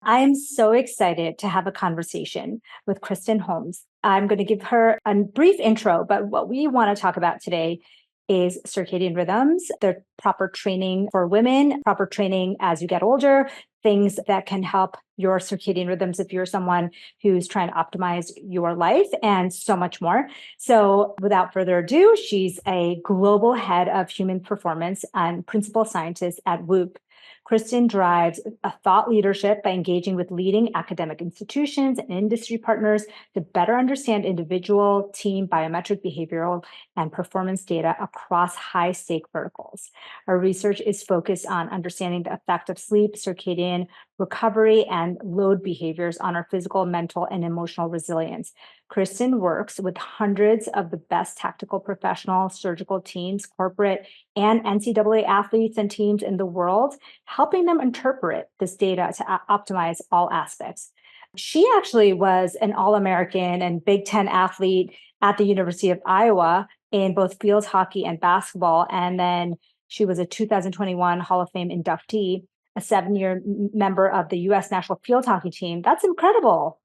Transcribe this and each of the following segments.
I'm so excited to have a conversation with Kristen Holmes. I'm going to give her a brief intro, but what we want to talk about today is circadian rhythms, the proper training for women, proper training as you get older, things that can help your circadian rhythms if you're someone who's trying to optimize your life, and so much more. So without further ado, she's a global head of human performance and principal scientist at Whoop. Kristen drives a thought leadership by engaging with leading academic institutions and industry partners to better understand individual, team, biometric, behavioral, and performance data across high-stake verticals. Our research is focused on understanding the effect of sleep, circadian recovery, and load behaviors on our physical, mental, and emotional resilience. Kristen works with hundreds of the best tactical professional surgical teams, corporate and NCAA athletes and teams in the world, helping them interpret this data to optimize all aspects. She actually was an All-American and Big Ten athlete at the University of Iowa in both field hockey and basketball. And then she was a 2021 Hall of Fame inductee, a 7-year member of the U.S. national field hockey team. That's incredible.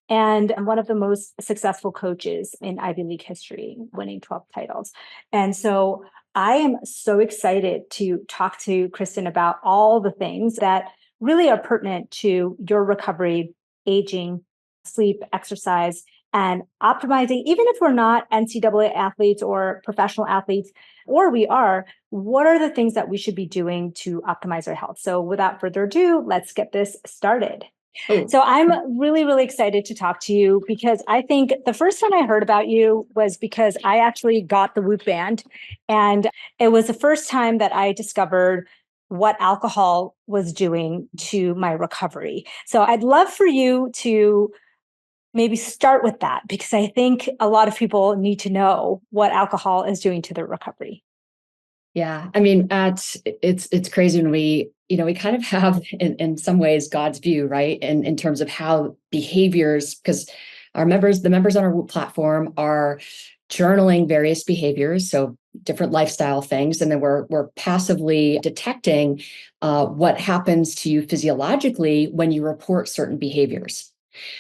And one of the most successful coaches in Ivy League history, winning 12 titles. And so I am so excited to talk to Kristen about all the things that really are pertinent to your recovery, aging, sleep, exercise, and optimizing. Even if we're not NCAA athletes or professional athletes, or we are, what are the things that we should be doing to optimize our health? So without further ado, let's get this started. So I'm really, really excited to talk to you because I think the first time I heard about you was because I actually got the Whoop band. And it was the first time that I discovered what alcohol was doing to my recovery. So I'd love for you to maybe start with that, because I think a lot of people need to know what alcohol is doing to their recovery. Yeah, I mean, it's crazy when we kind of have in some ways God's view, right? In terms of how behaviors, because the members on our Whoop platform are journaling various behaviors, so different lifestyle things, and then we're passively detecting what happens to you physiologically when you report certain behaviors.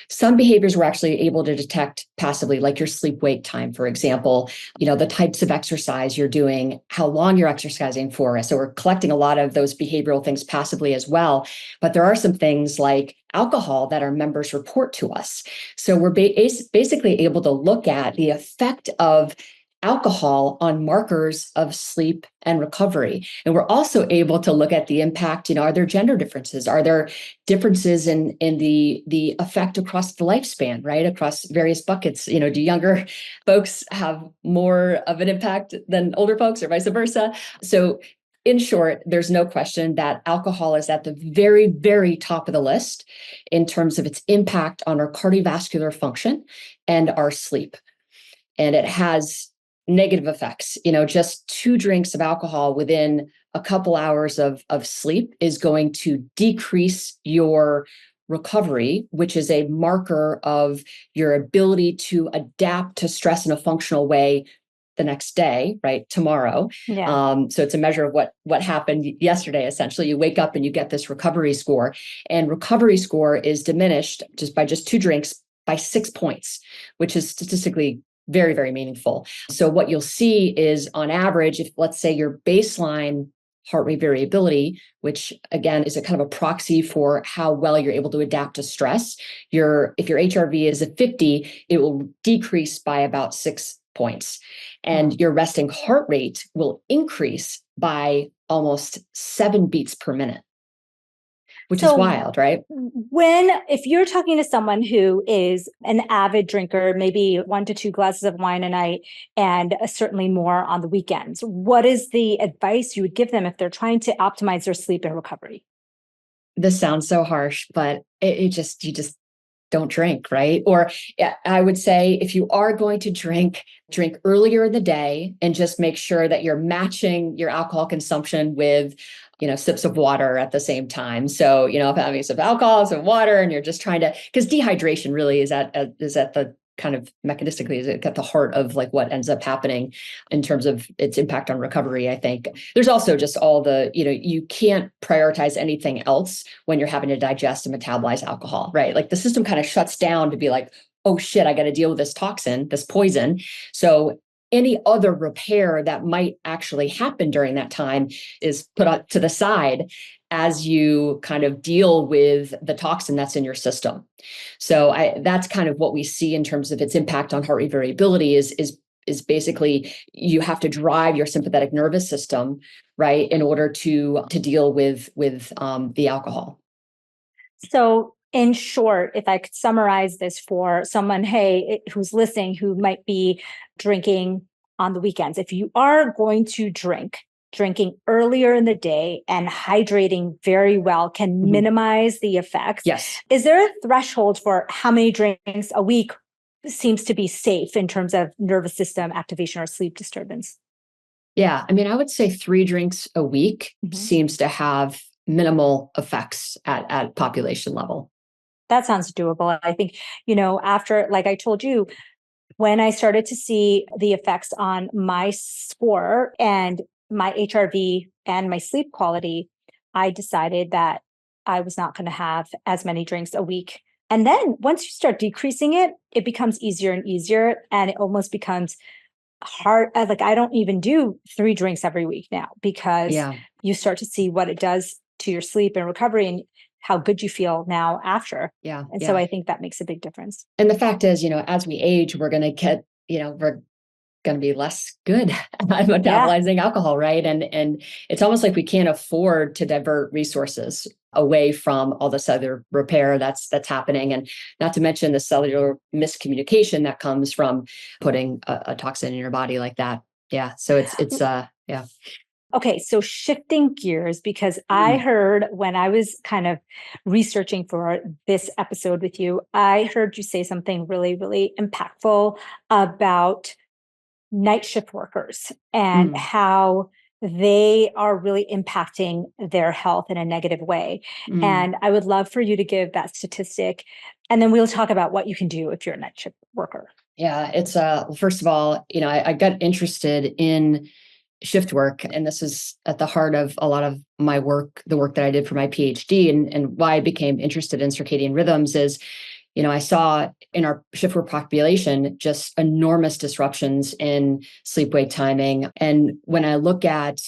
Some behaviors we're actually able to detect passively, like your sleep-wake time, for example, the types of exercise you're doing, how long you're exercising for. So we're collecting a lot of those behavioral things passively as well. But there are some things like alcohol that our members report to us. So we're basically able to look at the effect of alcohol on markers of sleep and recovery. And we're also able to look at the impact, are there gender differences? Are there differences in the effect across the lifespan, right? Across various buckets, do younger folks have more of an impact than older folks or vice versa? So in short, there's no question that alcohol is at the very, very top of the list in terms of its impact on our cardiovascular function and our sleep. And it has negative effects. Just 2 drinks of alcohol within a couple hours of sleep is going to decrease your recovery, which is a marker of your ability to adapt to stress in a functional way the next day, right? Tomorrow. Yeah. So it's a measure of what happened yesterday. Essentially, you wake up and you get this recovery score, and recovery score is diminished by 2 drinks by 6 points, which is statistically very, very meaningful. So what you'll see is, on average, if let's say your baseline heart rate variability, which again is a kind of a proxy for how well you're able to adapt to stress, if your HRV is a 50, it will decrease by about 6 points. And your resting heart rate will increase by almost 7 beats per minute, which is wild, right? If you're talking to someone who is an avid drinker, maybe 1 to 2 glasses of wine a night, and certainly more on the weekends, what is the advice you would give them if they're trying to optimize their sleep and recovery? This sounds so harsh, but you just don't drink, right? Or I would say, if you are going to drink earlier in the day and just make sure that you're matching your alcohol consumption with sips of water at the same time. So, if having some alcohol, some water, and you're just trying to, because dehydration really is at the kind of mechanistically is at the heart of like what ends up happening in terms of its impact on recovery. I think there's also just all the, you can't prioritize anything else when you're having to digest and metabolize alcohol, right? Like the system kind of shuts down to be like, oh shit, I got to deal with this toxin, this poison. So any other repair that might actually happen during that time is put up to the side as you kind of deal with the toxin that's in your system. So that's kind of what we see in terms of its impact on heart rate variability is basically you have to drive your sympathetic nervous system, right, in order to deal with the alcohol. So in short, if I could summarize this for someone, hey, who's listening, who might be drinking on the weekends, if you are going to drinking earlier in the day and hydrating very well can minimize the effects. Yes. Is there a threshold for how many drinks a week seems to be safe in terms of nervous system activation or sleep disturbance? Yeah. I mean, I would say 3 drinks a week seems to have minimal effects at population level. That sounds doable. I think, after, like I told you, when I started to see the effects on my score and my HRV and my sleep quality, I decided that I was not going to have as many drinks a week. And then once you start decreasing it, it becomes easier and easier. And it almost becomes hard. Like I don't even do 3 drinks every week now because you start to see what it does to your sleep and recovery and how good you feel now after. Yeah. And so I think that makes a big difference. And the fact is, as we age, we're going to get, we're going to be less good at metabolizing alcohol, right? And it's almost like we can't afford to divert resources away from all the cellular repair that's happening, and not to mention the cellular miscommunication that comes from putting a toxin in your body like that. Yeah. So it's yeah. Okay, so shifting gears, because I heard when I was kind of researching for this episode with you, I heard you say something really, really impactful about night shift workers and how they are really impacting their health in a negative way. And I would love for you to give that statistic, and then we'll talk about what you can do if you're a night shift worker. Yeah, it's first of all, I got interested in shift work, and this is at the heart of a lot of my work, the work that I did for my PhD, and why I became interested in circadian rhythms is, I saw in our shift work population just enormous disruptions in sleep-wake timing. And when I look at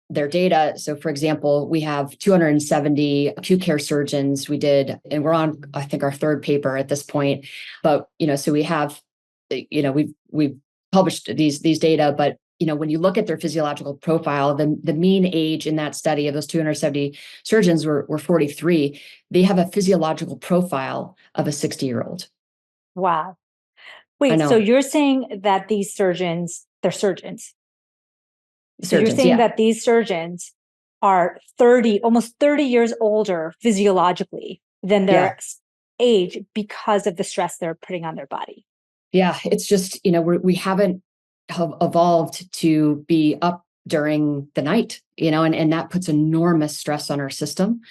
their data, so for example, we have 270 acute care surgeons we did, and we're on, I think, our 3rd paper at this point. But, so we have, we've published these data, but when you look at their physiological profile, the mean age in that study of those 270 surgeons were 43. They have a physiological profile of a 60-year-old. Wow. Wait, so you're saying that these surgeons, they're surgeons. So you're saying that these surgeons are almost 30 years older physiologically than their age because of the stress they're putting on their body. Yeah, it's just, we haven't evolved to be up during the night, and that puts enormous stress on our system.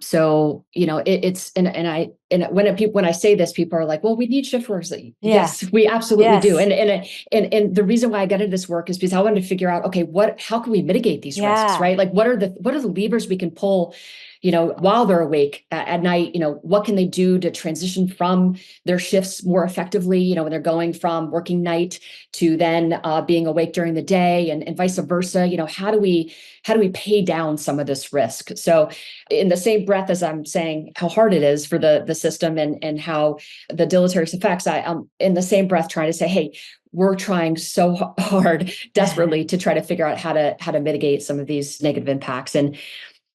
So, it's, and when I say this, people are like, well, we need shift workers. Yes, we absolutely do. And the reason why I got into this work is because I wanted to figure out, okay, how can we mitigate these risks, right? Like what are the levers we can pull, while they're awake at night, what can they do to transition from their shifts more effectively, when they're going from working night to then being awake during the day, and vice versa. How do we pay down some of this risk? So in the same breath as I'm saying how hard it is for the system and how the deleterious effects, I'm in the same breath trying to say, hey, we're trying so hard, desperately, to try to figure out how to mitigate some of these negative impacts. And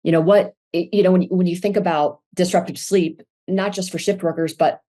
when you think about disrupted sleep, not just for shift workers, but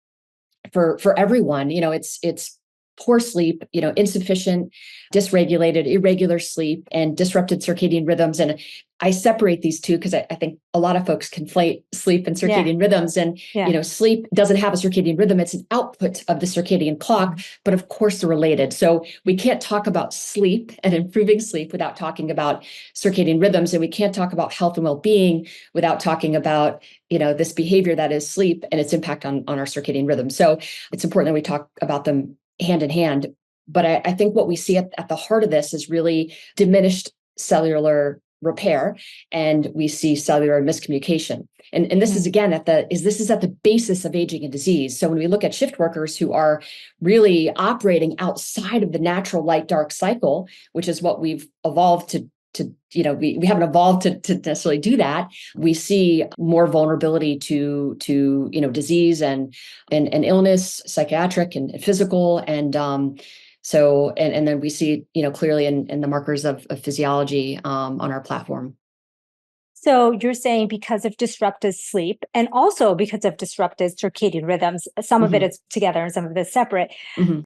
for everyone, it's poor sleep, insufficient, dysregulated, irregular sleep, and disrupted circadian rhythms. And I separate these two because I think a lot of folks conflate sleep and circadian rhythms. And, sleep doesn't have a circadian rhythm. It's an output of the circadian clock, but of course they're related. So we can't talk about sleep and improving sleep without talking about circadian rhythms. And we can't talk about health and well-being without talking about, this behavior that is sleep and its impact on our circadian rhythm. So it's important that we talk about them hand in hand. But I think what we see at the heart of this is really diminished cellular repair, and we see cellular miscommunication. And this is again at the basis of aging and disease. So when we look at shift workers who are really operating outside of the natural light dark cycle, which is what we've evolved to we haven't evolved to necessarily do that. We see more vulnerability to disease and illness, psychiatric and physical, and then we see, clearly in the markers of physiology on our platform. So you're saying because of disrupted sleep and also because of disrupted circadian rhythms, some of it is together and some of it is separate,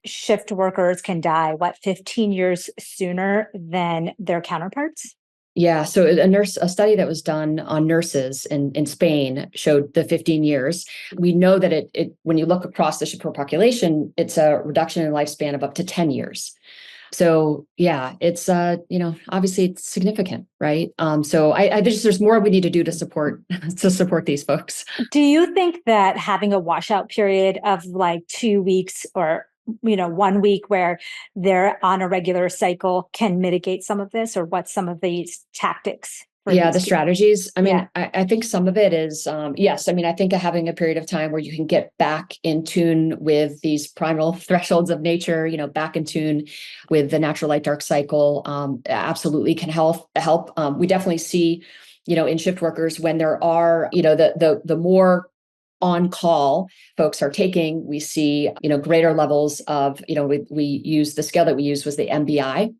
shift workers can die, 15 years sooner than their counterparts? Yeah. So a study that was done on nurses in Spain showed the 15 years. We know that it when you look across the shift worker population, it's a reduction in lifespan of up to 10 years. So yeah, it's obviously it's significant, right? So I think there's more we need to do to support these folks. Do you think that having a washout period of 2 weeks or 1 week where they're on a regular cycle can mitigate some of this, or what's some of these tactics? The strategies. I mean, I think some of it is, yes. I mean, I think having a period of time where you can get back in tune with these primal thresholds of nature, back in tune with the natural light dark cycle, absolutely can help. We definitely see, in shift workers when there are, the more on call folks are taking, we see, greater levels of, we use the scale that we used was the MBI,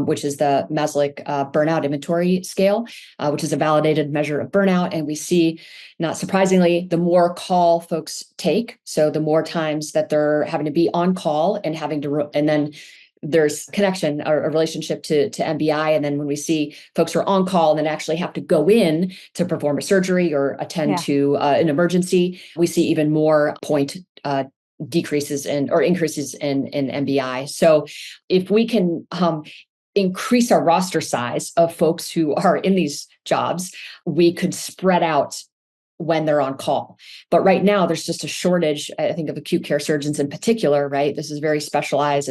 which is the Maslick burnout inventory scale, which is a validated measure of burnout. And we see, not surprisingly, the more call folks take, so the more times that they're having to be on call and having to, and then there's connection or a relationship to MBI. And then when we see folks who are on call and then actually have to go in to perform a surgery or attend to an emergency, we see even more point decreases or increases in MBI. So if we can increase our roster size of folks who are in these jobs, we could spread out when they're on call. But right now there's just a shortage, I think, of acute care surgeons in particular, right? This is very specialized.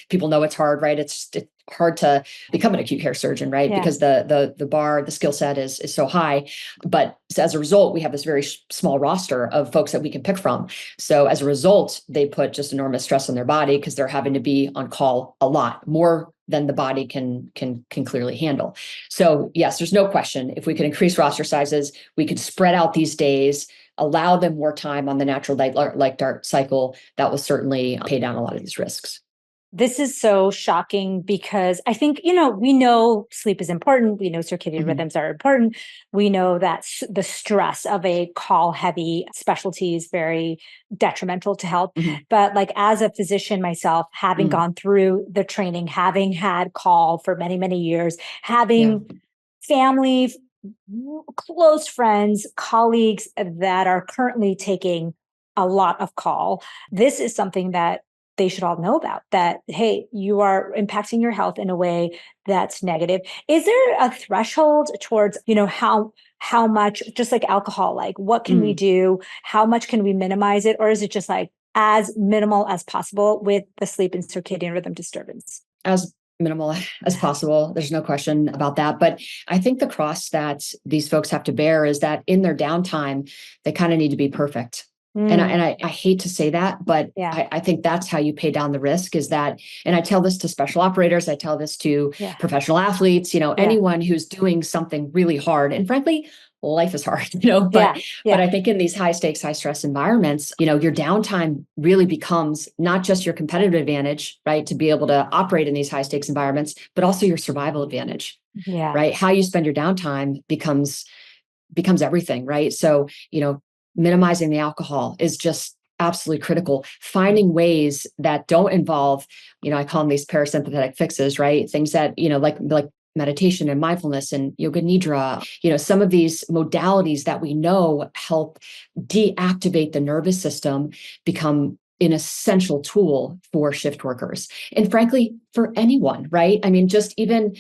People know it's hard, right? It's hard to become an acute care surgeon, right? Because the bar, the skill set is so high. But as a result, we have this very small roster of folks that we can pick from. So as a result, they put just enormous stress on their body because they're having to be on call a lot more than the body can clearly handle. So yes, there's no question. If we could increase roster sizes, we could spread out these days, allow them more time on the natural light dark cycle. That will certainly pay down a lot of these risks. This is so shocking because I think, we know sleep is important. We know circadian rhythms are important. We know that the stress of a call heavy specialty is very detrimental to health. But as a physician myself, having gone through the training, having had call for many, many years, having family, close friends, colleagues that are currently taking a lot of call, this is something that they should all know about, that, hey, you are impacting your health in a way that's negative. Is there a threshold towards, how much, just like alcohol, what can we do? How much can we minimize it? Or is it just as minimal as possible with the sleep and circadian rhythm disturbance? As minimal as possible. There's no question about that. But I think the cross that these folks have to bear is that in their downtime, they kind of need to be perfect. And I hate to say that, but I think that's how you pay down the risk is that, and I tell this to special operators, I tell this to professional athletes, anyone who's doing something really hard. And frankly, life is hard, but I think in these high stakes, high stress environments, your downtime really becomes not just your competitive advantage, right? To be able to operate in these high stakes environments, but also your survival advantage, right? How you spend your downtime becomes everything, right? So, minimizing the alcohol is just absolutely critical. Finding ways that don't involve, I call them these parasympathetic fixes, right? Things that, like meditation and mindfulness and yoga nidra, some of these modalities that we know help deactivate the nervous system, become an essential tool for shift workers. And frankly, for anyone, right? I mean, just even,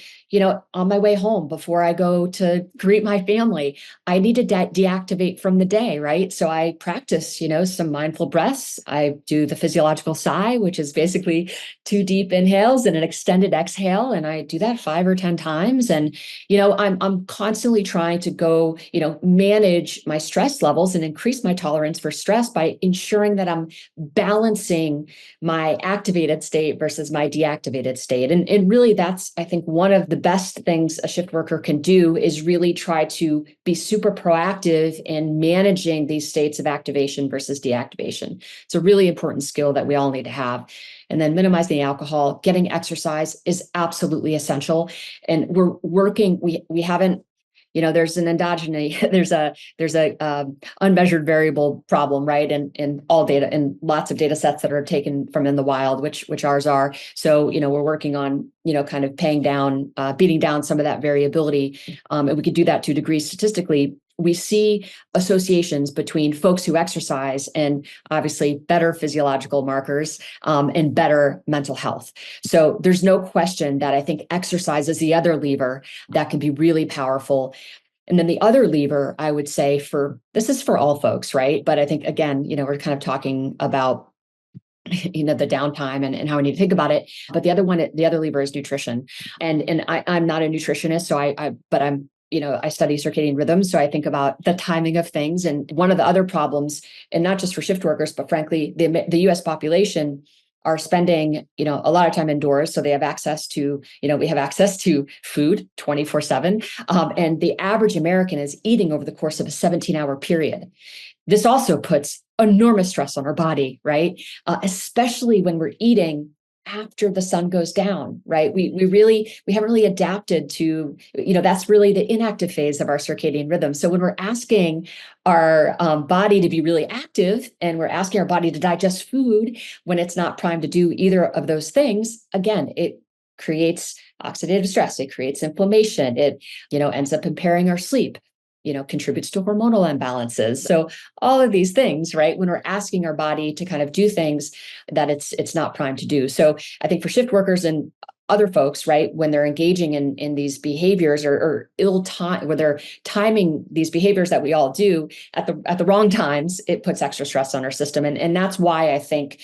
on my way home before I go to greet my family, I need to deactivate from the day, right? So I practice, some mindful breaths. I do the physiological sigh, which is basically 2 deep inhales and an extended exhale. And I do that 5 or 10 times. And, I'm constantly trying to go, manage my stress levels and increase my tolerance for stress by ensuring that I'm balancing my activated state versus my deactivated state. And really, that's, I think, one of the best things a shift worker can do is really try to be super proactive in managing these states of activation versus deactivation. It's a really important skill that we all need to have. And then minimizing alcohol, getting exercise is absolutely essential. And we're working, we haven't, there's an endogenous, there's a unmeasured variable problem, right? And all data and lots of data sets that are taken from in the wild, which ours are. So, we're working on, kind of beating down some of that variability. And we could do that to a degree statistically. We see associations between folks who exercise and obviously better physiological markers and better mental health. So there's no question that I think exercise is the other lever that can be really powerful. And then the other lever, I would say, this is for all folks, right? But I think, again, we're kind of talking about the downtime and how we need to think about it. But the other lever is nutrition. And I'm not a nutritionist, so but I study circadian rhythms. So I think about the timing of things. And one of the other problems, and not just for shift workers, but frankly, the US population are spending, a lot of time indoors. So they have access to, we have access to food 24/7. And the average American is eating over the course of a 17-hour period. This also puts enormous stress on our body, right? Especially when we're eating after the sun goes down, right? We haven't really adapted to, that's really the inactive phase of our circadian rhythm. So when we're asking our body to be really active and we're asking our body to digest food when it's not primed to do either of those things, again, it creates oxidative stress. It creates inflammation. It, ends up impairing our sleep. Contributes to hormonal imbalances. So all of these things, right? When we're asking our body to kind of do things that it's not primed to do. So I think for shift workers and other folks, right, when they're engaging in these behaviors or ill time, where they're timing these behaviors that we all do at the wrong times, it puts extra stress on our system. And that's why I think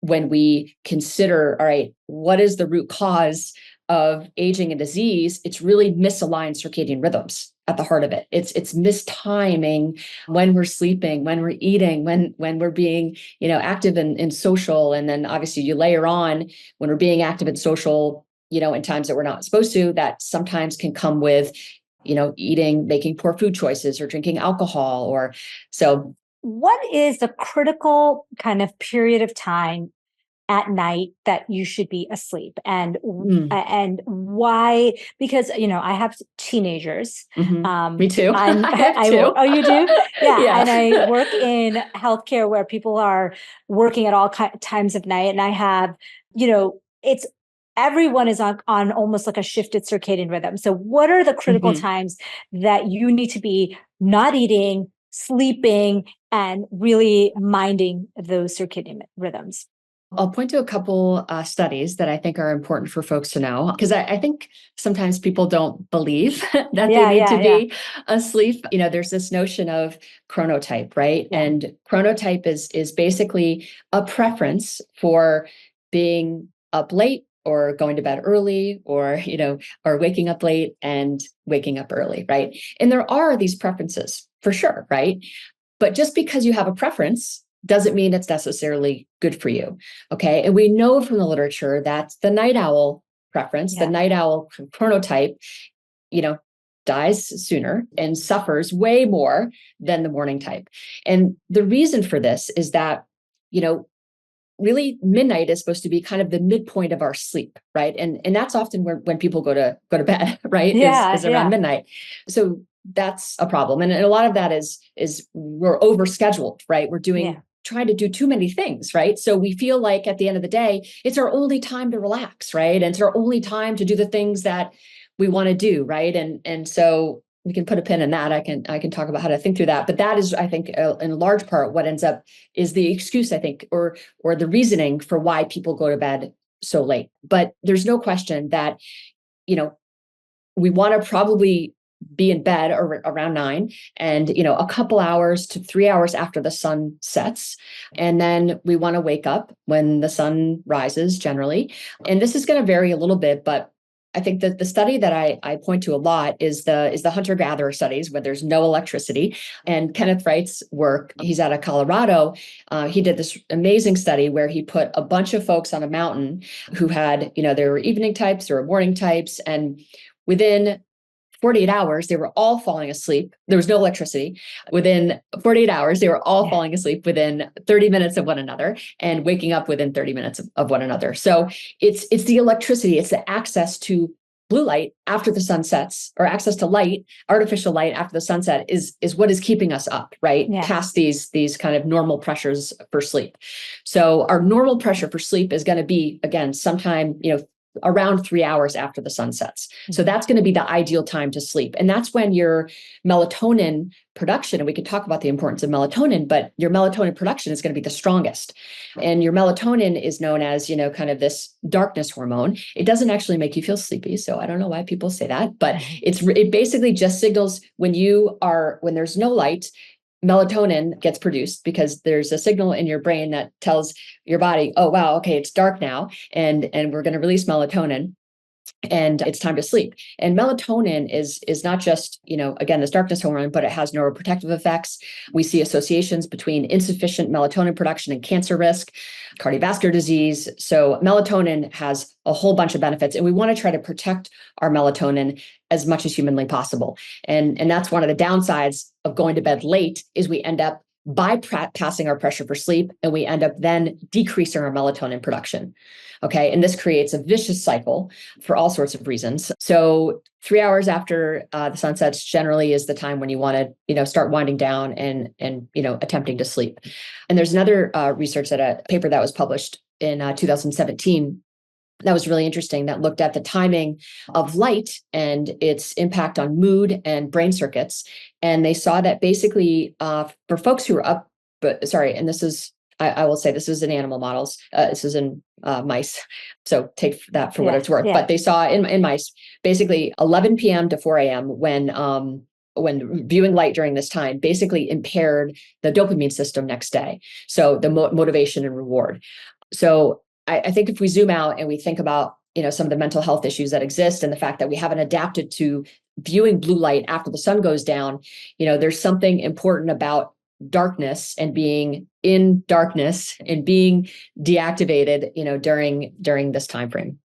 when we consider, all right, what is the root cause of aging and disease, it's really misaligned circadian rhythms at the heart of it. It's mistiming when we're sleeping, when we're eating, when we're being, active and social. And then obviously you layer on when we're being active and social, in times that we're not supposed to, that sometimes can come with, eating, making poor food choices or drinking alcohol or so. What is the critical kind of period of time at night that you should be asleep and why? Because I have teenagers. Me too. Oh, you do? Yeah. And I work in healthcare where people are working at all times of night, and I have it's everyone is on almost like a shifted circadian rhythm. So what are the critical times that you need to be not eating, sleeping, and really minding those circadian rhythms? I'll point to a couple studies that I think are important for folks to know, because I think sometimes people don't believe that they need to be asleep. There's this notion of chronotype, right? Yeah. And chronotype is basically a preference for being up late or going to bed early or, or waking up late and waking up early, right? And there are these preferences for sure, right? But just because you have a preference doesn't mean it's necessarily good for you. Okay. And we know from the literature that the night owl preference, the night owl chronotype, dies sooner and suffers way more than the morning type. And the reason for this is that, really midnight is supposed to be kind of the midpoint of our sleep, right? And that's often when people go to bed, right? Is around midnight. So that's a problem. And a lot of that is we're overscheduled, right? We're trying to do too many things, right? So we feel like at the end of the day, it's our only time to relax, right? And it's our only time to do the things that we want to do, right? And so we can put a pin in that. I can talk about how to think through that. But that is, I think, in large part, what ends up is the excuse, I think, or the reasoning for why people go to bed so late. But there's no question that, we want to probably be in bed around 9 and, a couple hours to 3 hours after the sun sets. And then we want to wake up when the sun rises generally. And this is going to vary a little bit, but I think that the study that I point to a lot is the hunter-gatherer studies where there's no electricity. And Kenneth Wright's work, he's out of Colorado. He did this amazing study where he put a bunch of folks on a mountain who had, there were evening types, there were morning types, and within 48 hours, they were all falling asleep. There was no electricity. Within 48 hours, they were all falling asleep within 30 minutes of one another and waking up within 30 minutes of one another. So it's the electricity, it's the access to blue light after the sun sets, or access to light, artificial light after the sunset is what is keeping us up, right? Yeah. Past these kind of normal pressures for sleep. So our normal pressure for sleep is going to be, again, sometime, around 3 hours after the sun sets. So that's going to be the ideal time to sleep. And that's when your melatonin production, and we could talk about the importance of melatonin, but your melatonin production is going to be the strongest. And your melatonin is known as, kind of this darkness hormone. It doesn't actually make you feel sleepy. So I don't know why people say that, but it basically just signals when there's no light, melatonin gets produced because there's a signal in your brain that tells your body, oh, wow, okay, it's dark now. And we're going to release melatonin and it's time to sleep. And melatonin is not just, again, this darkness hormone, but it has neuroprotective effects. We see associations between insufficient melatonin production and cancer risk, cardiovascular disease. So melatonin has a whole bunch of benefits, and we want to try to protect our melatonin as much as humanly possible. And that's one of the downsides of going to bed late is we end up bypassing our pressure for sleep, and we end up then decreasing our melatonin production. Okay. And this creates a vicious cycle for all sorts of reasons. So 3 hours after the sun sets generally is the time when you want to, start winding down and attempting to sleep. And there's another research that a paper that was published in 2017 that was really interesting that looked at the timing of light and its impact on mood and brain circuits. And they saw that basically for folks who are up, and this is, I will say this is in animal models. This is in mice. So take that for what it's worth. Yeah. But they saw in mice, basically 11 p.m. to 4 a.m. when viewing light during this time basically impaired the dopamine system next day. So the motivation and reward. So I think if we zoom out and we think about, some of the mental health issues that exist and the fact that we haven't adapted to viewing blue light after the sun goes down, there's something important about darkness and being in darkness and being deactivated, during this time frame.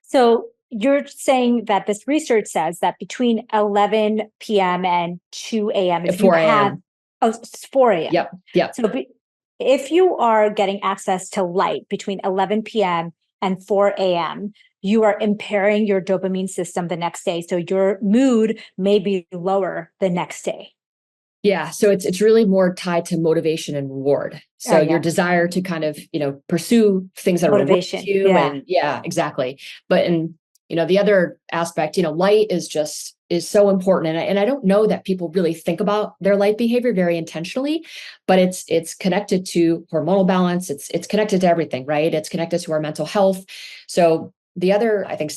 So you're saying that this research says that between 11 p.m. and 2 a.m. if 4 a.m. It's 4 a.m. Yep. So if you are getting access to light between 11 p.m. and 4 a.m., you are impairing your dopamine system the next day. So your mood may be lower the next day. Yeah. So it's really more tied to motivation and reward. So your desire to kind of, pursue things that motivation. Are rewarding you. And exactly. But, the other aspect, light is so important. And I don't know that people really think about their light behavior very intentionally, but it's connected to hormonal balance. It's connected to everything, right? It's connected to our mental health. So the other, I think,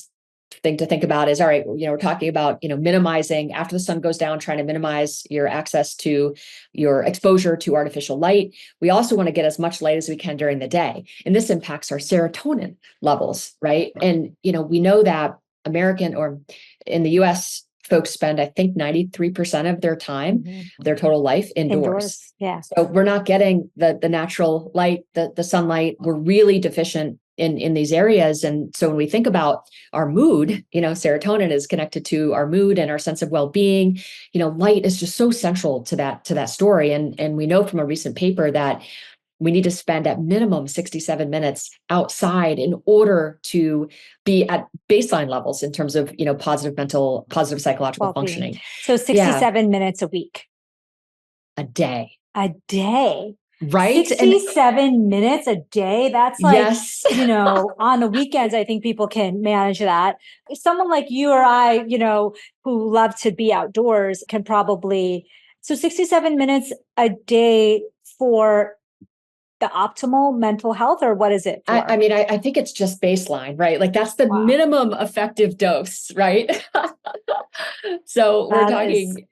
thing to think about is, all right, we're talking about, minimizing after the sun goes down, trying to minimize your access to your exposure to artificial light. We also want to get as much light as we can during the day. And this impacts our serotonin levels, right? And, we know that in the US, folks spend, I think, 93% of their time, their total life indoors. Yeah. So we're not getting the natural light, the sunlight. We're really deficient in these areas. And so when we think about our mood, serotonin is connected to our mood and our sense of well-being. Light is just so central to that story. And we know from a recent paper that we need to spend at minimum 67 minutes outside in order to be at baseline levels in terms of, positive psychological well-being. Functioning. So 67 minutes a week. A day. A day. right? And 67 minutes a day. That's like, yes. on the weekends, I think people can manage that. Someone like you or I, who love to be outdoors can probably, so 67 minutes a day for the optimal mental health, or what is it for? I mean, I think it's just baseline, right? Like that's the Wow. minimum effective dose, right? So we're That is, talking,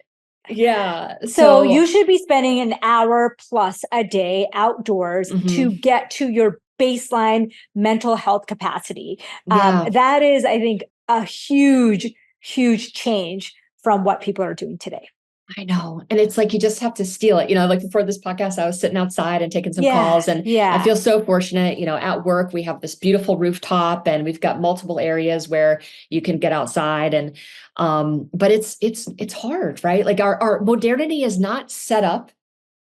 yeah. so you So should be spending an hour plus a day outdoors to mhm, get to your baseline mental health capacity. yeah. That is, I think, a huge, huge change from what people are doing today. I know. And it's like you just have to steal it. Like before this podcast, I was sitting outside and taking some Yeah, calls, and I yeah. feel so fortunate. At work, we have this beautiful rooftop and we've got multiple areas where you can get outside. And but it's hard, right? Like our modernity is not set up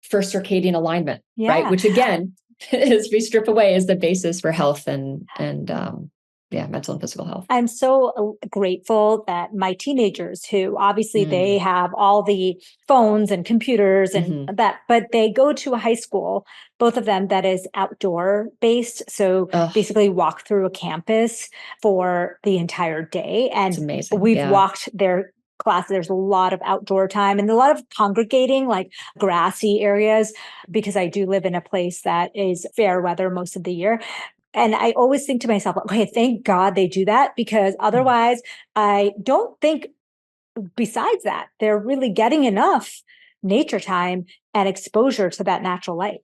for circadian alignment, right? Yeah. Which again, as we strip away, is the basis for health and yeah, mental and physical health. I'm so grateful that my teenagers, who obviously they Mm, have all the phones and computers and mhm. that, but they go to a high school, both of them that is outdoor based. So Oh, basically walk through a campus for the entire day. it's And amazing. we've Yeah. walked their class. There's a lot of outdoor time and a lot of congregating, like grassy areas, because I do live in a place that is fair weather most of the year. And I always think to myself, okay, thank God they do that, because Mm. otherwise I don't think, besides that, they're really getting enough nature time and exposure to that natural light.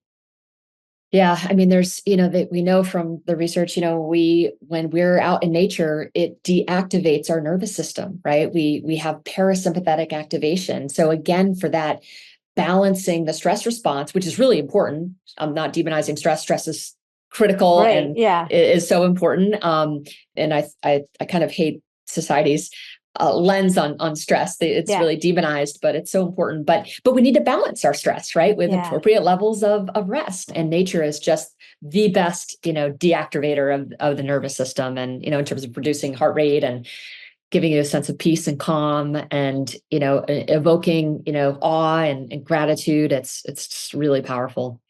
Yeah, I mean, there's, that we know from the research, when we're out in nature, it deactivates our nervous system, right? We have parasympathetic activation. So again, for that, balancing the stress response, which is really important. I'm not demonizing stress. Stress is critical Right. and Yeah. is so important. And I kind of hate society's lens on stress. It's Yeah. really demonized, but it's so important. But we need to balance our stress, right, with Yeah. appropriate levels of rest. And nature is just the best, deactivator of the nervous system, and in terms of reducing heart rate and giving you a sense of peace and calm, and evoking awe and gratitude. It's just really powerful.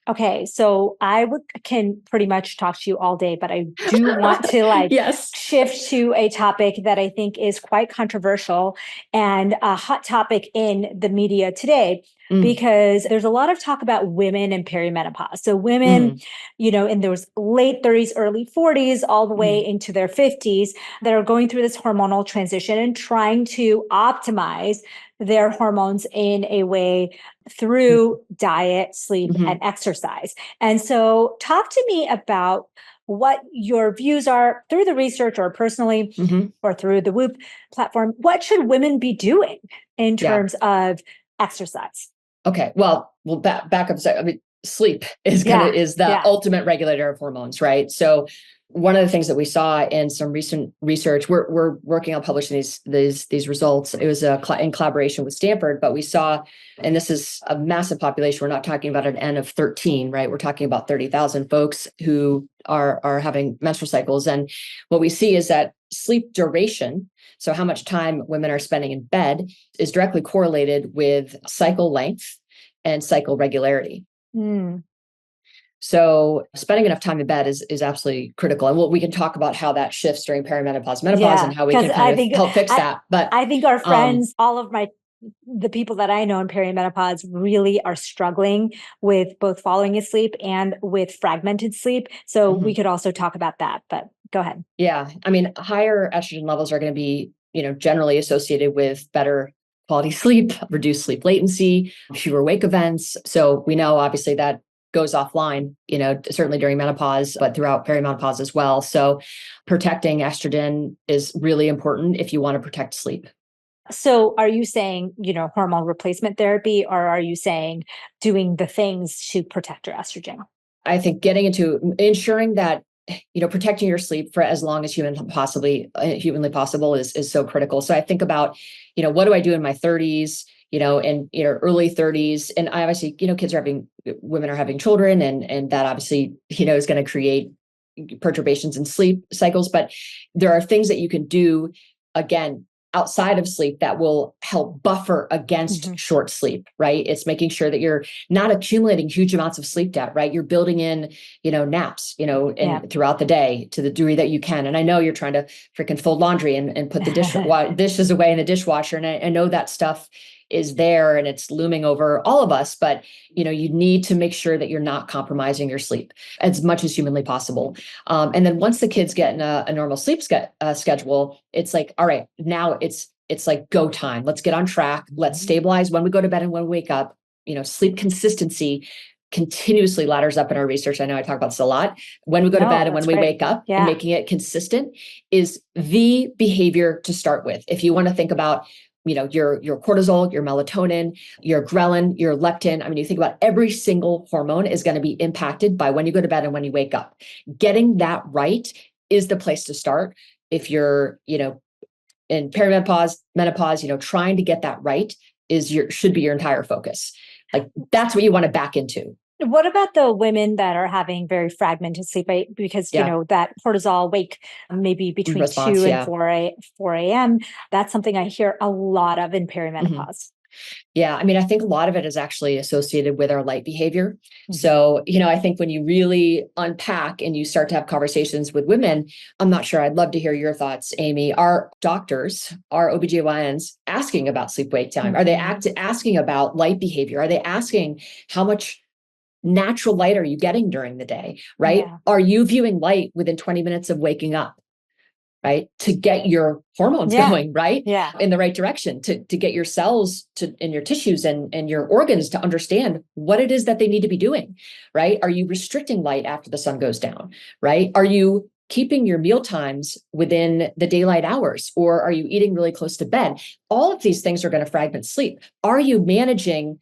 Okay, so can pretty much talk to you all day, but I do want to Yes. shift to a topic that I think is quite controversial and a hot topic in the media today, Mm, because there's a lot of talk about women and perimenopause. So women, mm, in those late 30s, early 40s, all the way mm, into their 50s, that are going through this hormonal transition and trying to optimize their hormones in a way through diet, sleep, and mm-hmm, exercise. And so, talk to me about what your views are through the research or personally mm-hmm. or through the Whoop platform. What should women be doing in Yeah. terms of exercise? Okay. Well, back up a second. I mean, sleep Yeah. is the Yeah. ultimate regulator of hormones, right? So one of the things that we saw in some recent research, we're working on publishing these results. It was in collaboration with Stanford, but we saw, and this is a massive population. We're not talking about an N of 13, right? We're talking about 30,000 folks who are having menstrual cycles, and what we see is that sleep duration, so how much time women are spending in bed, is directly correlated with cycle length and cycle regularity. Mm. So spending enough time in bed is absolutely critical. And we can talk about how that shifts during perimenopause, menopause, Yeah. and how we Because can kind of help fix I, that. But I think our um, friends, all of the people that I know in perimenopause really are struggling with both falling asleep and with fragmented sleep. So we mhm. could also talk about that, but go ahead. Yeah, I mean, higher estrogen levels are going to be, generally associated with better quality sleep, reduced sleep latency, fewer wake events. So we know obviously that goes offline, certainly during menopause, but throughout perimenopause as well. So protecting estrogen is really important if you want to protect sleep. So are you saying, hormone replacement therapy, or are you saying doing the things to protect your estrogen? I think getting into ensuring that protecting your sleep for as long as humanly possible is so critical. So I think about what do I do in my 30s, and early 30s, and I obviously women are having children, and that obviously is going to create perturbations in sleep cycles. But there are things that you can do, again, outside of sleep that will help buffer against short sleep, right? It's making sure that you're not accumulating huge amounts of sleep debt, right? You're building in, naps, throughout the day to the degree that you can. And I know you're trying to freaking fold laundry and put the dishes away in the dishwasher. And I know that stuff is there and it's looming over all of us, but you need to make sure that you're not compromising your sleep as much as humanly possible. And then once the kids get in a normal sleep schedule, it's like, all right, now it's like go time. Let's get on track. Let's stabilize when we go to bed and when we wake up. Sleep consistency continuously ladders up in our research. I know I talk about this a lot. When we go to bed and when we wake up, and making it consistent is the behavior to start with. If you want to think about your cortisol, your melatonin, your ghrelin, your leptin. I mean, you think about every single hormone is going to be impacted by when you go to bed and when you wake up. Getting that right is the place to start. If you're, in perimenopause, menopause, trying to get that right should be your entire focus. Like that's what you want to back into. What about the women that are having very fragmented sleep? Because, that cortisol wake maybe between response, 2 and 4 a.m. That's something I hear a lot of in perimenopause. Yeah. I mean, I think a lot of it is actually associated with our light behavior. So, I think when you really unpack and you start to have conversations with women, I'm not sure. I'd love to hear your thoughts, Amy. Are doctors, are OBGYNs asking about sleep wake time? Are they asking about light behavior? Are they asking how much natural light are you getting during the day, right? Yeah. Are you viewing light within 20 minutes of waking up, right? To get your hormones going, right? Yeah. In the right direction, to get your cells in your tissues and your organs to understand what it is that they need to be doing, right? Are you restricting light after the sun goes down, right? Are you keeping your meal times within the daylight hours, or are you eating really close to bed? All of these things are going to fragment sleep. Are you managing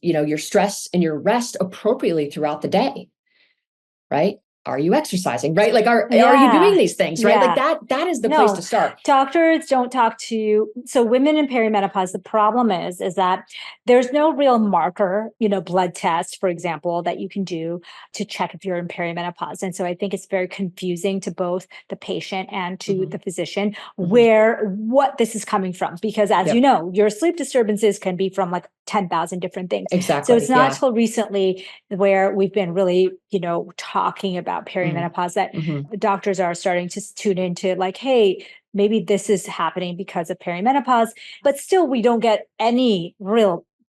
your stress and your rest appropriately throughout the day, right? Are you exercising, right? Like, are you doing these things, right? Like that is the place to start. Doctors don't talk to, so women in perimenopause, the problem is that there's no real marker, blood test, for example, that you can do to check if you're in perimenopause. And so I think it's very confusing to both the patient and to the physician what this is coming from. Because as you know, your sleep disturbances can be from like 10,000 different things. Exactly. So it's not till recently where we've been really, talking about perimenopause that doctors are starting to tune into like, hey, maybe this is happening because of perimenopause, but still we don't get any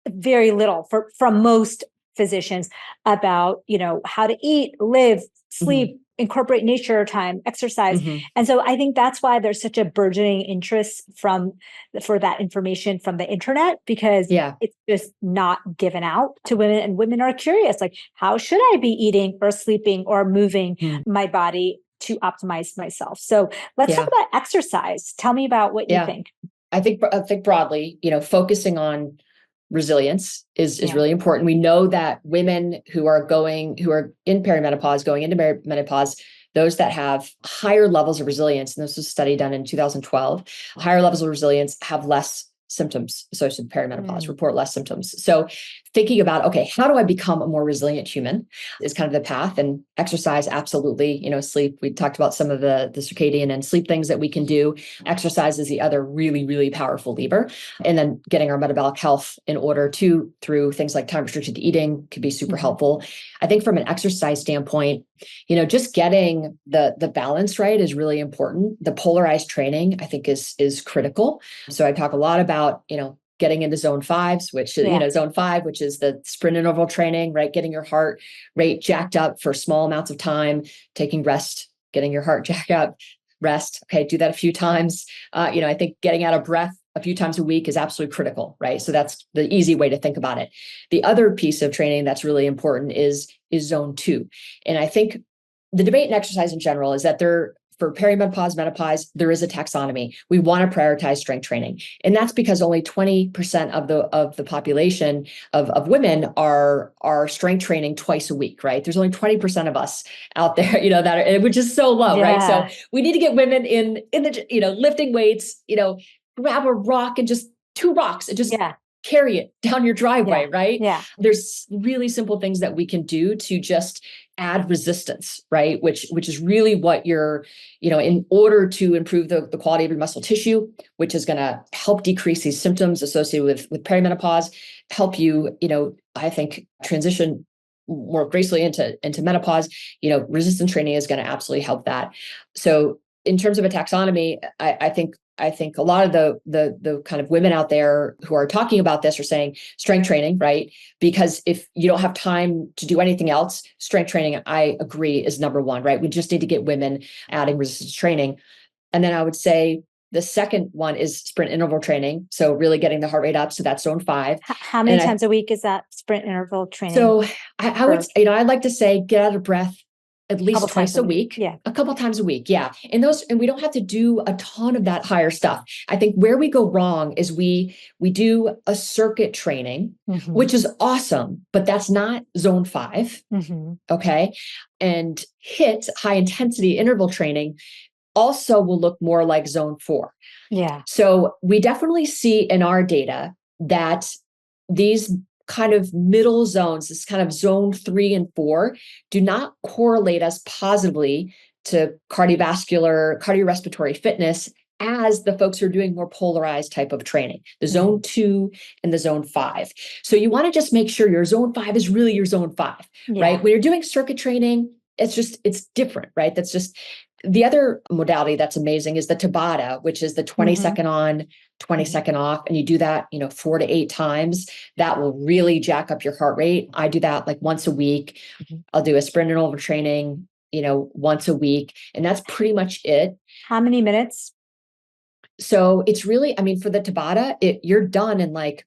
very little from most physicians about, how to eat, live, sleep, incorporate nature time, exercise. And so I think that's why there's such a burgeoning interest for that information from the internet, because it's just not given out to women, and women are curious, like, how should I be eating or sleeping or moving my body to optimize myself? So let's talk about exercise. Tell me about what you think. I think broadly, focusing on resilience is really important. We know that women who are in perimenopause, going into menopause, those that have higher levels of resilience, and this was a study done in 2012, higher levels of resilience have less symptoms associated with perimenopause, report less symptoms. So thinking about, okay, how do I become a more resilient human is kind of the path. And exercise, absolutely, sleep. We talked about some of the circadian and sleep things that we can do. Exercise is the other really, really powerful lever. And then getting our metabolic health in order through things like time restricted eating could be super helpful. I think from an exercise standpoint, just getting the balance right is really important. The polarized training, I think, is critical. So I talk a lot about, getting into zone 5s, which is, zone 5, which is the sprint interval training, right? Getting your heart rate jacked up for small amounts of time, taking rest, getting your heart jacked up, rest. Okay. Do that a few times. I think getting out of breath a few times a week is absolutely critical, right? So that's the easy way to think about it. The other piece of training that's really important is zone 2. And I think the debate in exercise in general is that for perimenopause, menopause, there is a taxonomy. We want to prioritize strength training. And that's because only 20% of the population of women are strength training twice a week, right? There's only 20% of us out there, that are, which is so low, right? So we need to get women in the, lifting weights, grab a rock and just 2 rocks and just carry it down your driveway, Yeah. right? Yeah. There's really simple things that we can do to just add resistance, right? Which is really what you're, in order to improve the quality of your muscle tissue, which is going to help decrease these symptoms associated with perimenopause, help you, I think transition more gracefully into menopause. Resistance training is going to absolutely help that. So in terms of a taxonomy, I think a lot of the kind of women out there who are talking about this are saying strength training, right? Because if you don't have time to do anything else, strength training, I agree, is number one, right? We just need to get women adding resistance training. And then I would say the second one is sprint interval training. So really getting the heart rate up. So that's zone 5. How many times a week is that sprint interval training? So I would, I'd like to say get out of breath at least twice a week. Yeah. A couple times a week. Yeah. And we don't have to do a ton of that higher stuff. I think where we go wrong is we do a circuit training, which is awesome, but that's not zone 5. Okay. And HIIT, high intensity interval training, also will look more like zone 4. Yeah. So we definitely see in our data that these kind of middle zones, this kind of zone 3 and 4, do not correlate as positively to cardiorespiratory fitness as the folks who are doing more polarized type of training, the zone 2 and the zone 5. So you want to just make sure your zone 5 is really your zone 5, right? When you're doing circuit training, it's different, right? That's just the other modality that's amazing is the Tabata, which is the 20-second on, 20-second off. And you do that, 4 to 8 times. That will really jack up your heart rate. I do that like once a week. I'll do a sprint interval training, once a week. And that's pretty much it. How many minutes? So it's really, for the Tabata, you're done in like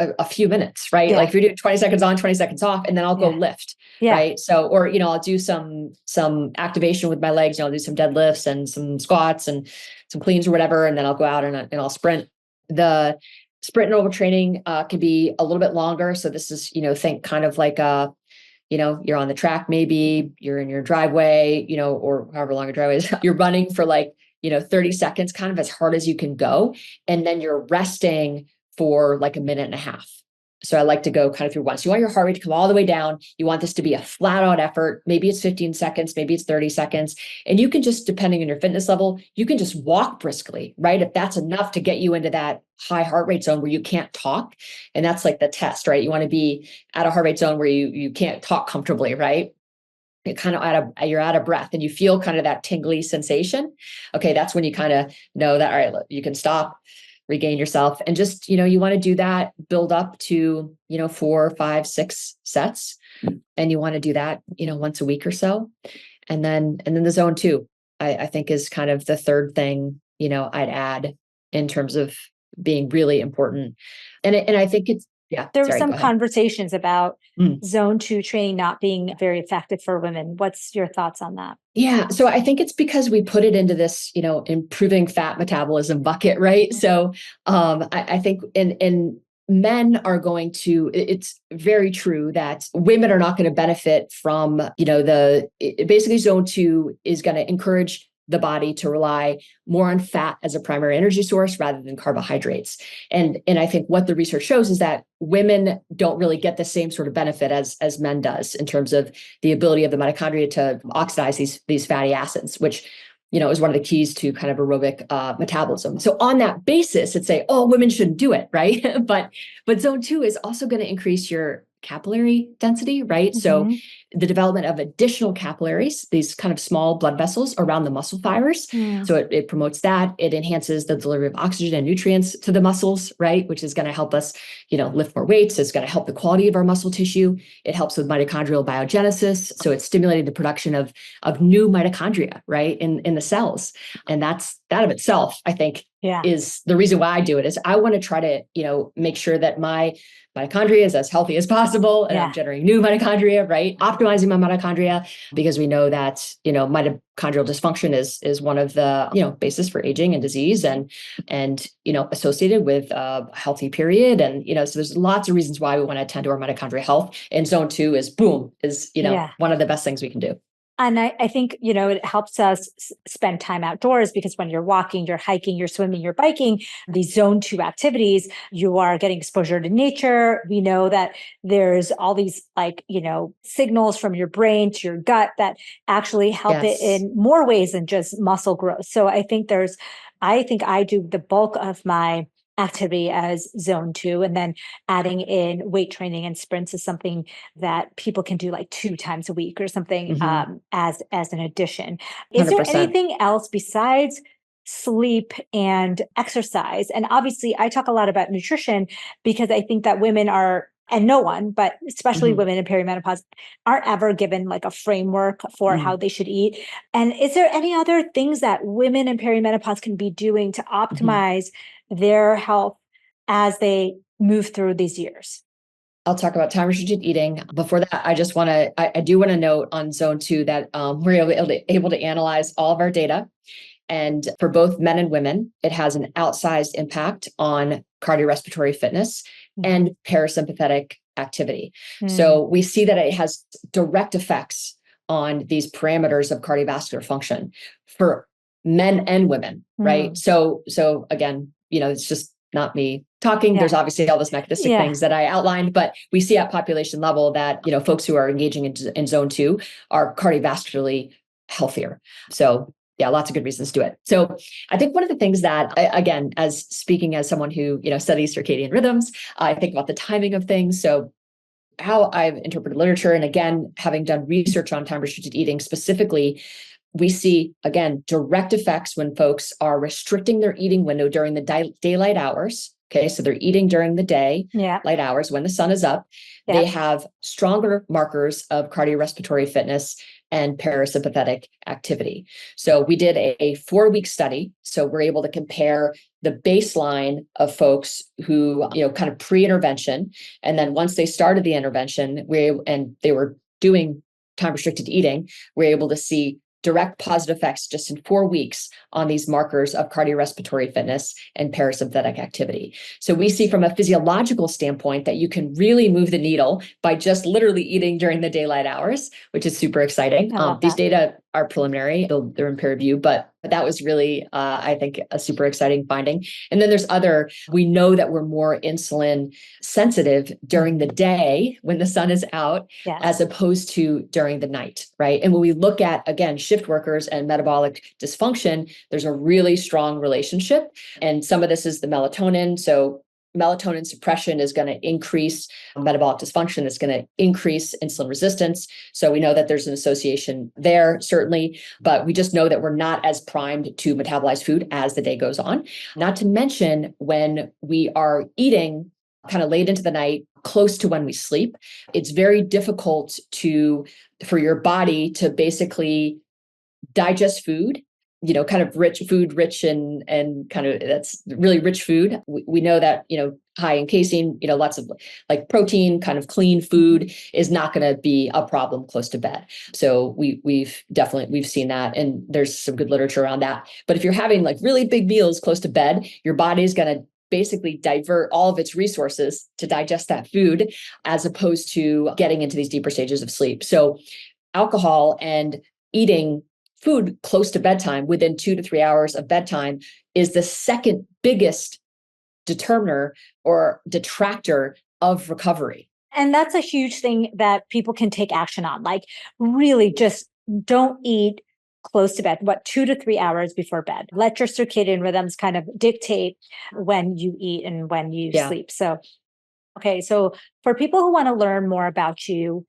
a few minutes, right? Like if you're doing 20 seconds on, 20 seconds off, and then I'll go lift, right? So, or, I'll do some activation with my legs, I'll do some deadlifts and some squats and some cleans or whatever. And then I'll go out and I'll sprint. The sprint interval training can be a little bit longer. So this is, think kind of like, you're on the track, maybe you're in your driveway, or however long a driveway is, you're running for like, 30 seconds, kind of as hard as you can go. And then you're resting for like a minute and a half. So I like to go kind of through once. You want your heart rate to come all the way down. You want this to be a flat out effort. Maybe it's 15 seconds, maybe it's 30 seconds. And you can just, depending on your fitness level, you can just walk briskly, right? If that's enough to get you into that high heart rate zone where you can't talk. And that's like the test, right? You want to be at a heart rate zone where you can't talk comfortably, right? You're kind of you're out of breath and you feel kind of that tingly sensation. Okay. That's when you kind of know that, all right, you can stop, regain yourself, and just, you want to do that, build up to, 4, 5, 6 sets. And you want to do that, once a week or so. And then the zone 2, I think is kind of the third thing, I'd add in terms of being really important. And I think there were some conversations about zone 2 training not being very effective for women. What's your thoughts on that? Yeah. So I think it's because we put it into this, improving fat metabolism bucket, right? So I think in men are going to, it's very true that women are not going to benefit from, basically zone 2 is going to encourage the body to rely more on fat as a primary energy source rather than carbohydrates. And I think what the research shows is that women don't really get the same sort of benefit as men does in terms of the ability of the mitochondria to oxidize these fatty acids, which, is one of the keys to kind of aerobic metabolism. So on that basis, it's say, oh, women shouldn't do it, right? but zone 2 is also going to increase your capillary density, right? So the development of additional capillaries, these kind of small blood vessels around the muscle fibers. So it promotes that. It enhances the delivery of oxygen and nutrients to the muscles, right? Which is going to help us, lift more weights. It's going to help the quality of our muscle tissue. It helps with mitochondrial biogenesis. So it's stimulating the production of new mitochondria, right? In the cells. And that of itself, I think, is the reason why I do it is I want to try to, make sure that my mitochondria is as healthy as possible and I'm generating new mitochondria, right? Optimizing my mitochondria because we know that, mitochondrial dysfunction is one of the, basis for aging and disease and, associated with a healthy period. And, so there's lots of reasons why we want to attend to our mitochondrial health, and zone 2 is one of the best things we can do. And I think, it helps us spend time outdoors, because when you're walking, you're hiking, you're swimming, you're biking, these zone 2 activities, you are getting exposure to nature. We know that there's all these signals from your brain to your gut that actually help it Yes, in more ways than just muscle growth. So I think I do the bulk of my activity as zone 2, and then adding in weight training and sprints is something that people can do like 2 times a week or something, hmm, as an addition. Is there 100%. anything else besides sleep and exercise? And obviously, I talk a lot about nutrition because I think that women are, and no one, but especially Hmm, women in perimenopause, aren't ever given like a framework for how hmm, they should eat. And is there any other things that women in perimenopause can be doing to hmm. optimize their health as they move through these years? I'll talk about time restricted eating. Before that, I do want to note on zone 2 that we're able to analyze all of our data. And for both men and women, it has an outsized impact on cardiorespiratory fitness Mhm. and parasympathetic activity. Mm. So we see that it has direct effects on these parameters of cardiovascular function for men and women, right? Mm. So again, it's just not me talking. There's Yeah. obviously all those mechanistic Yeah. things that I outlined, but we see at population level that, folks who are engaging in zone 2 are cardiovascularly healthier. So yeah, lots of good reasons to do it. So I think one of the things that, again, as speaking as someone who, studies circadian rhythms, I think about the timing of things. So how I've interpreted literature, and again, having done research on time restricted eating specifically, we see, again, direct effects when folks are restricting their eating window during the daylight hours. Okay, so they're eating during the Yeah. daylight hours when the sun is up. They Yeah. have stronger markers of cardiorespiratory fitness and parasympathetic activity. So we did a 4-week study. So we're able to compare the baseline of folks who, kind of pre-intervention. And then once they started the intervention, and they were doing time restricted eating, we're able to see direct positive effects just in 4 weeks on these markers of cardiorespiratory fitness and parasympathetic activity. So we see from a physiological standpoint that you can really move the needle by just literally eating during the daylight hours, which is super exciting. I love These that. data are preliminary; they're in peer review, but that was really, I think, a super exciting finding. And then we know that we're more insulin sensitive during the Mhm. day when the sun is out, as Yes. opposed to during the night, right? And when we look at, again, shift workers and metabolic dysfunction, there's a really strong relationship. And some of this is the melatonin. So melatonin suppression is going to increase metabolic dysfunction. It's going to increase insulin resistance. So we know that there's an association there, certainly, but we just know that we're not as primed to metabolize food as the day goes on. Not to mention when we are eating kind of late into the night, close to when we sleep, it's very difficult for your body to basically digest food, kind of rich and kind of, that's really rich food. We know that, high in casein, lots of like protein, kind of clean Mhm. food is not going to be a problem close to bed. So we've seen that, and there's some good literature around that. But if you're having like really big meals close to bed, your body is going to basically divert all of its resources to digest that food, as opposed to getting into these deeper stages of sleep. So alcohol and eating food close to bedtime, within 2 to 3 hours of bedtime, is the second biggest determiner or detractor of recovery. And that's a huge thing that people can take action on. Like, really just don't eat close to bed, 2 to 3 hours before bed. Let your circadian rhythms kind of dictate when you eat and when you Yeah. sleep. So, okay. So, for people who want to learn more about you,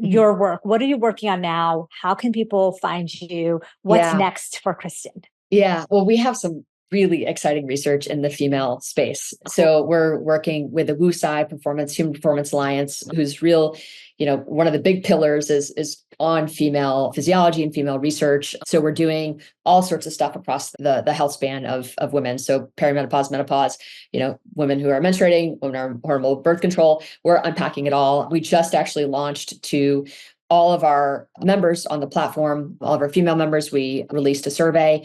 Mhm. your work, what are you working on now? How can people find you? What's Yeah. next for Kristen? Yeah. Well, we have some really exciting research in the female space. Cool. So we're working with the WUSI Human Performance Alliance, who's real, one of the big pillars is on female physiology and female research. So we're doing all sorts of stuff across the health span of women. So perimenopause, menopause, women who are menstruating, women are hormonal birth control. We're unpacking it all. We just actually launched to all of our members on the platform, all of our female members, we released a survey,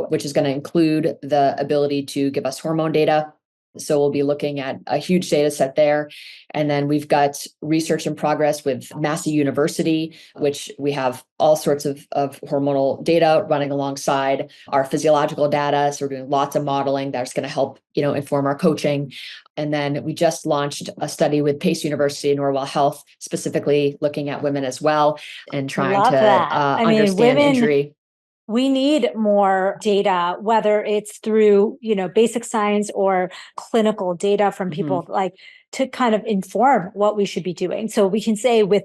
which is going to include the ability to give us hormone data. So we'll be looking at a huge data set there. And then we've got research in progress with Massey University, which we have all sorts of hormonal data running alongside our physiological data. So we're doing lots of modeling that's going to help, inform our coaching. And then we just launched a study with Pace University and Norwell Health, specifically looking at women as well and trying Love to that. I mean, understand women, injury. we need more data, whether it's through, basic science or clinical data from people, like to kind of inform what we should be doing. So we can say with,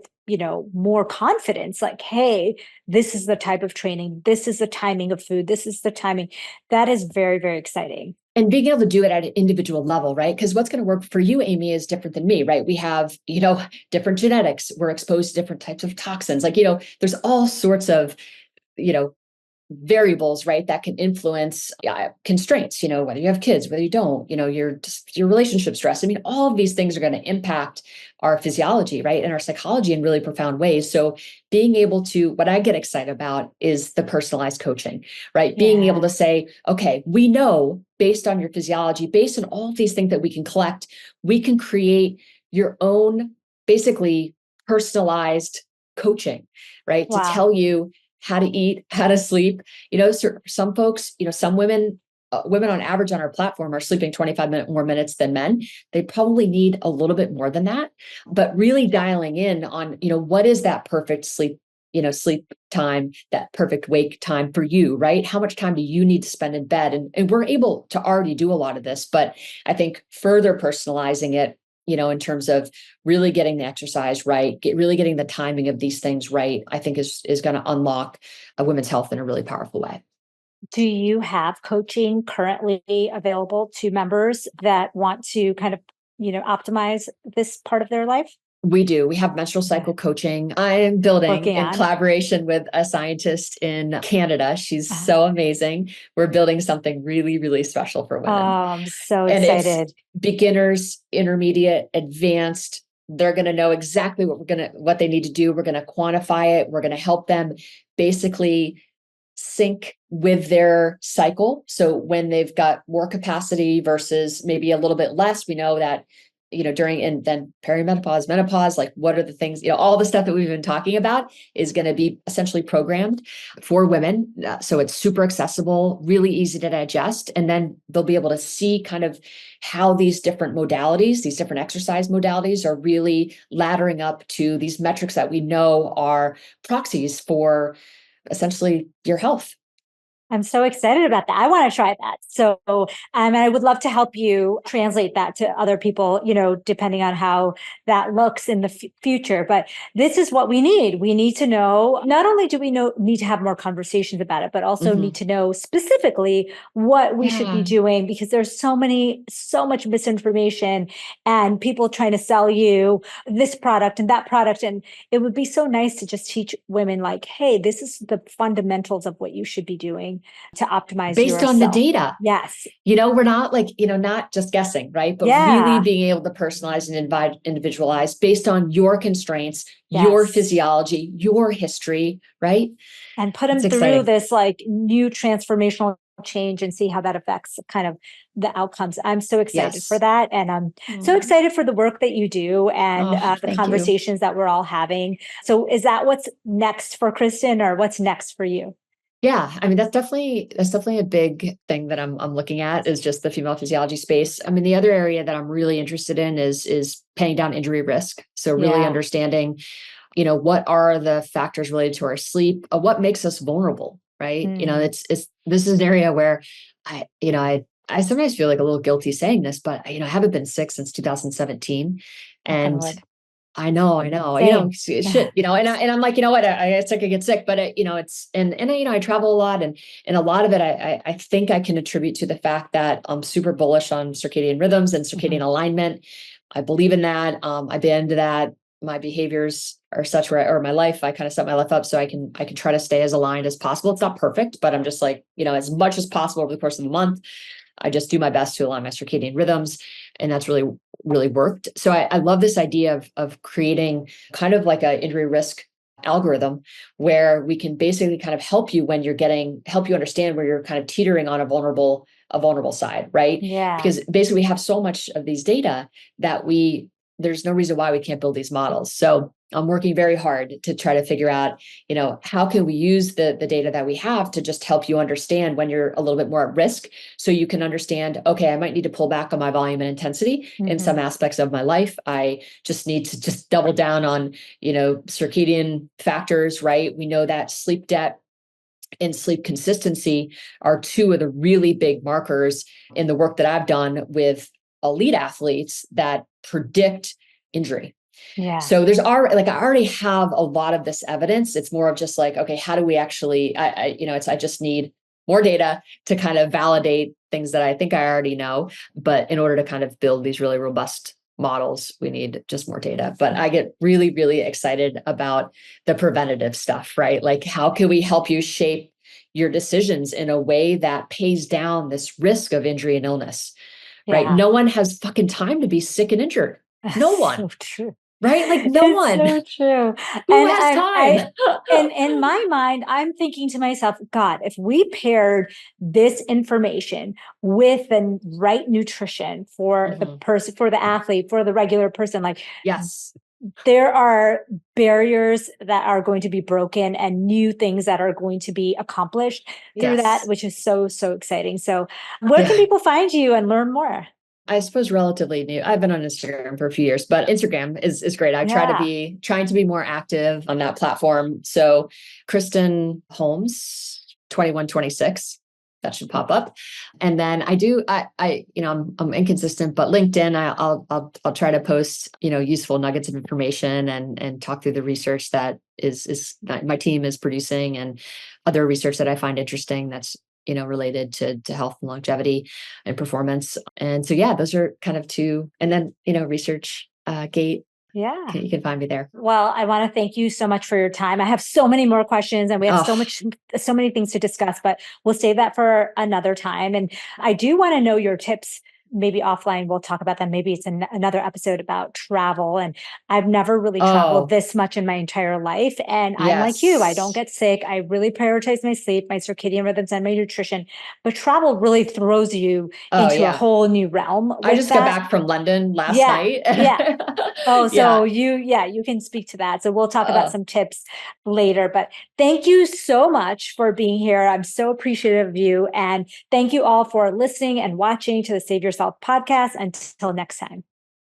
more confidence, like, hey, this is the type of training, this is the timing of food, this is the timing. That is very, very exciting. And being able to do it at an individual level, right? Because what's going to work for you, Amy, is different than me, right? We have, different genetics. We're exposed to different types of toxins. Like, there's all sorts of, variables, right, that can influence constraints, whether you have kids, whether you don't, your relationship stress. I mean, all of these things are going to impact our physiology, right, and our psychology in really profound ways. So being able to, what I get excited about is the personalized coaching, right? Being able to say, okay, we know based on your physiology, based on all of these things that we can collect, we can create your own basically personalized coaching, right? Wow. To tell you how to eat, how to sleep. Some folks, some women on average on our platform are sleeping 25 more minutes than men. They probably need a little bit more than that, but really dialing in on, what is that perfect sleep, sleep time, that perfect wake time for you, right? How much time do you need to spend in bed? And we're able to already do a lot of this, but I think further personalizing it, in terms of really getting the exercise right, really getting the timing of these things right, I think is going to unlock a women's health in a really powerful way. Do you have coaching currently available to members that want to kind of, optimize this part of their life? We do. We have menstrual cycle coaching. I am building in collaboration with a scientist in Canada. She's so amazing. We're building something really, really special for women. Oh, I'm so excited. And it's beginners, intermediate, advanced. They're going to know exactly what they need to do. We're going to quantify it. We're going to help them basically sync with their cycle. So when they've got more capacity versus maybe a little bit less, we know that, during and then perimenopause, menopause, like what are the things, all the stuff that we've been talking about is going to be essentially programmed for women. So it's super accessible, really easy to digest. And then they'll be able to see kind of how these different modalities, these different exercise modalities are really laddering up to these metrics that we know are proxies for essentially your health. I'm so excited about that. I want to try that. So, I would love to help you translate that to other people, depending on how that looks in the future. But this is what we need. We need to know, not only do we need to have more conversations about it, but also need to know specifically what we should be doing, because there's so much misinformation and people trying to sell you this product and that product. And it would be so nice to just teach women like, hey, this is the fundamentals of what you should be doing to optimize based yourself. on the data. Yes. We're not like, not just guessing, right? But really being able to personalize and individualize based on your constraints, your physiology, your history, right? And put them through this like new transformational change and see how that affects kind of the outcomes. I'm so excited for that. And I'm so excited for the work that you do and the conversations that we're all having. So is that what's next for Kristen, or what's next for you? Yeah, I mean, that's definitely a big thing that I'm looking at, is just the female physiology space. I mean, the other area that I'm really interested in is paying down injury risk. So really understanding, what are the factors related to our sleep, what makes us vulnerable, right? It's this is an area where I sometimes feel like a little guilty saying this, but I haven't been sick since 2017, and I know, shit, and I'm like, what, I get sick, I get sick, but it's, and I travel a lot, and a lot of it, I think I can attribute to the fact that I'm super bullish on circadian rhythms and circadian alignment. I believe in that. I bend to that. My behaviors are such or my life, I kind of set my life up so I can try to stay as aligned as possible. It's not perfect, but I'm just like, as much as possible over the course of the month, I just do my best to align my circadian rhythms. And that's really, really worked. So I love this idea of creating kind of like an injury risk algorithm where we can basically kind of help you when help you understand where you're kind of teetering on a vulnerable side, right? Yeah. Because basically we have so much of these data that there's no reason why we can't build these models. So I'm working very hard to try to figure out, how can we use the data that we have to just help you understand when you're a little bit more at risk, so you can understand, okay, I might need to pull back on my volume and intensity in some aspects of my life. I just need to just double down on, circadian factors, right? We know that sleep debt and sleep consistency are two of the really big markers in the work that I've done with elite athletes that predict injury. Yeah. So there's already, I already have a lot of this evidence. It's more of just like, okay, how do we actually, I just need more data to kind of validate things that I think I already know. But in order to kind of build these really robust models, we need just more data. But I get really, really excited about the preventative stuff, right? Like, how can we help you shape your decisions in a way that pays down this risk of injury and illness, right? Yeah. No one has fucking time to be sick and injured. No one. So true. Right? Like, no It's one. so true. Who And has time? and in my mind, I'm thinking to myself, God, if we paired this information with the right nutrition for the person, for the athlete, for the regular person, like, Yes. there are barriers that are going to be broken and new things that are going to be accomplished through that, Yes. which is so, so exciting. So where can people find you and learn more? I suppose relatively new. I've been on Instagram for a few years, but Instagram is great. I trying to be more active on that platform. So Kristen Holmes 2126, that should pop up. And then I'm inconsistent, but LinkedIn, I'll try to post, useful nuggets of information and talk through the research that is my team is producing, and other research that I find interesting that's related to health and longevity and performance. And so, yeah, those are kind of two. And then, research gate. Yeah. You can find me there. Well, I want to thank you so much for your time. I have so many more questions and we have so many things to discuss, but we'll save that for another time. And I do want to know your tips. Maybe offline, we'll talk about them. Maybe it's another episode about travel. And I've never really traveled this much in my entire life. And I'm like you, I don't get sick. I really prioritize my sleep, my circadian rhythms, and my nutrition. But travel really throws you into a whole new realm. I just got back from London last night. Yeah. Oh, so you can speak to that. So we'll talk about some tips later, but thank you so much for being here. I'm so appreciative of you. And thank you all for listening and watching to the Save Yourself podcast. Until next time.